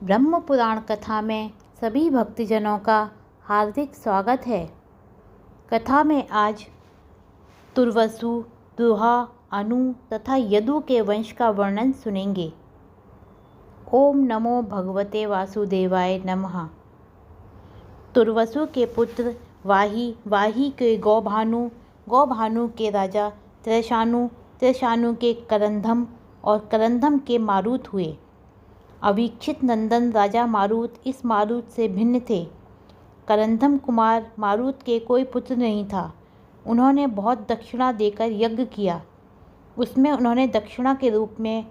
ब्रह्म पुराण कथा में सभी भक्तजनों का हार्दिक स्वागत है। कथा में आज तुर्वसु, दुहा, अनु तथा यदु के वंश का वर्णन सुनेंगे। ओम नमो भगवते वासुदेवाय नमः। तुर्वसु के पुत्र वाही, वाही के गौभानु, गौभानु के राजा त्रेशानु, त्रेशानु के करंधम और करंधम के मारुत हुए। अवीक्षित नंदन राजा मारुत इस मारुत से भिन्न थे। करंधम कुमार मारुत के कोई पुत्र नहीं था। उन्होंने बहुत दक्षिणा देकर यज्ञ किया। उसमें उन्होंने दक्षिणा के रूप में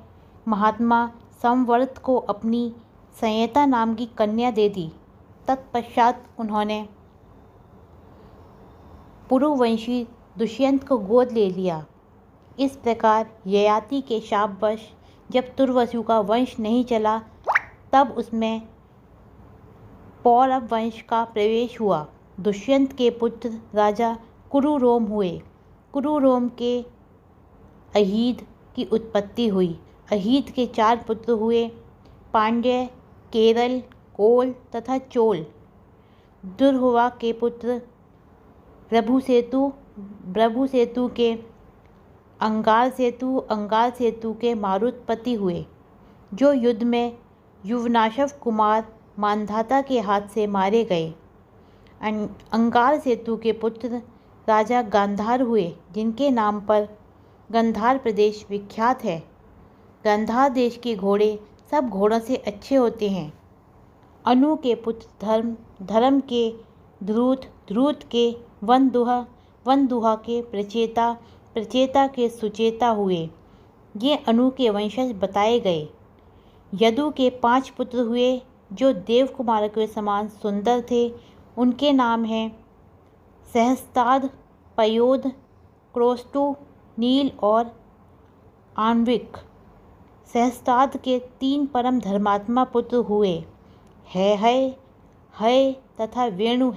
महात्मा संवर्त को अपनी संयता नाम की कन्या दे दी। तत्पश्चात उन्होंने पुरुवंशी दुष्यंत को गोद ले लिया। इस प्रकार ययाति के शापवश जब तुर्वसु का वंश नहीं चला, तब उसमें पौरव वंश का प्रवेश हुआ। दुष्यंत के पुत्र राजा कुरुरोम हुए। कुरुरोम के अहीद की उत्पत्ति हुई। अहीद के 4 पुत्र हुए, पांड्य, केरल, कोल तथा चोल। दुर्हुवा के पुत्र प्रभुसेतु, प्रभुसेतु के अंगार सेतु, अंगार सेतु के मारुतपति हुए, जो युद्ध में युवनाशव कुमार मानधाता के हाथ से मारे गए। अंगार सेतु के पुत्र राजा गांधार हुए, जिनके नाम पर गांधार प्रदेश विख्यात है। गांधार देश के घोड़े सब घोड़ों से अच्छे होते हैं। अनु के पुत्र धर्म, धर्म के ध्रुत, ध्रुत के वनदुहा, वनदुहा के प्रचेता, प्रचेता के सुचेता हुए। ये अनु के वंशज बताए गए। यदु के 5 पुत्र हुए, जो देव कुमार के समान सुंदर थे। उनके नाम हैं सहस्ताद, पयोद, क्रोष्टु, नील और आणविक। सहस्ताद के 3 परम धर्मात्मा पुत्र हुए, है तथा वेणु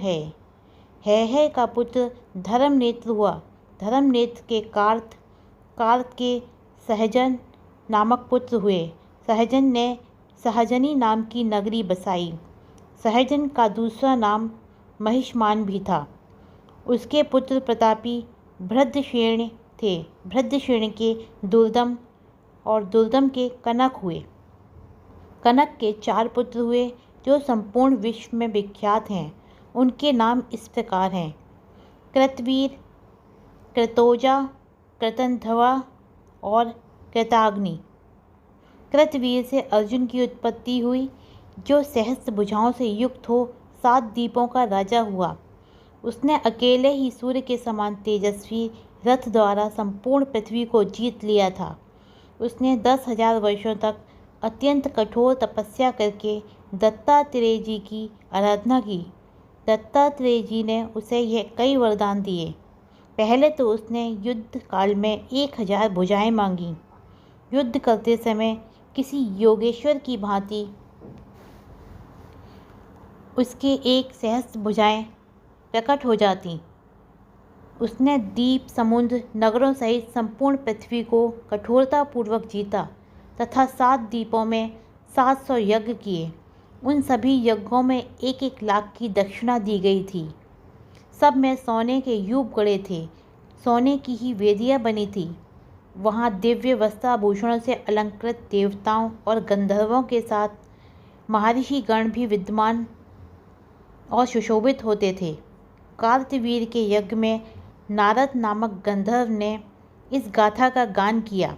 है का पुत्र धर्मनेत्र हुआ। धर्मनेत्र के कार्त, कार्त के सहजन नामक पुत्र हुए। सहजन ने सहजनी नाम की नगरी बसाई। सहजन का दूसरा नाम महिष्मान भी था। उसके पुत्र प्रतापी भृद्धश्रेण थे। भृद्धश्रेण के दुर्दम और दुर्दम के कनक हुए। कनक के 4 पुत्र हुए, जो संपूर्ण विश्व में विख्यात हैं। उनके नाम इस प्रकार हैं: कृतवीर, कृतोजा, कृतंधवा और कृताग्नि। कृतवीर से अर्जुन की उत्पत्ति हुई, जो सहस्त्र भुजाओं से युक्त हो 7 द्वीपों का राजा हुआ। उसने अकेले ही सूर्य के समान तेजस्वी रथ द्वारा संपूर्ण पृथ्वी को जीत लिया था। उसने 10,000 वर्षों तक अत्यंत कठोर तपस्या करके दत्तात्रेय जी की आराधना की। दत्तात्रेय जी ने उसे यह कई वरदान दिए। पहले तो उसने युद्ध काल में 1000 भुजाएं मांगी। युद्ध करते समय किसी योगेश्वर की भांति उसके 1 सहस्त्र भुजाएं प्रकट हो जाती। उसने द्वीप, समुद्र, नगरों सहित संपूर्ण पृथ्वी को कठोरतापूर्वक जीता तथा 7 द्वीपों में 700 यज्ञ किए। उन सभी यज्ञों में 1-1 लाख की दक्षिणा दी गई थी। सब में सोने के यूप गड़े थे। सोने की ही वेदियाँ बनी थी। वहाँ दिव्य वस्त्राभूषणों से अलंकृत देवताओं और गंधर्वों के साथ महर्षि गण भी विद्यमान और सुशोभित होते थे। कार्तवीर के यज्ञ में नारद नामक गंधर्व ने इस गाथा का गान किया।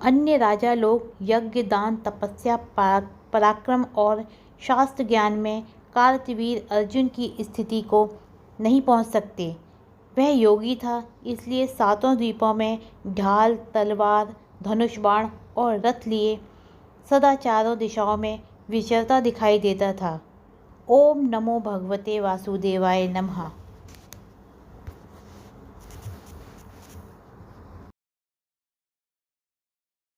अन्य राजा लोग यज्ञ, दान, तपस्या, पराक्रम और शास्त्र ज्ञान में कार्तवीर अर्जुन की स्थिति को नहीं पहुंच सकते। वह योगी था, इसलिए 7 द्वीपों में ढाल, तलवार, धनुष बाण और रथ लिए सदा चारों दिशाओं में विचरता दिखाई देता था। ओम नमो भगवते वासुदेवाय नमः।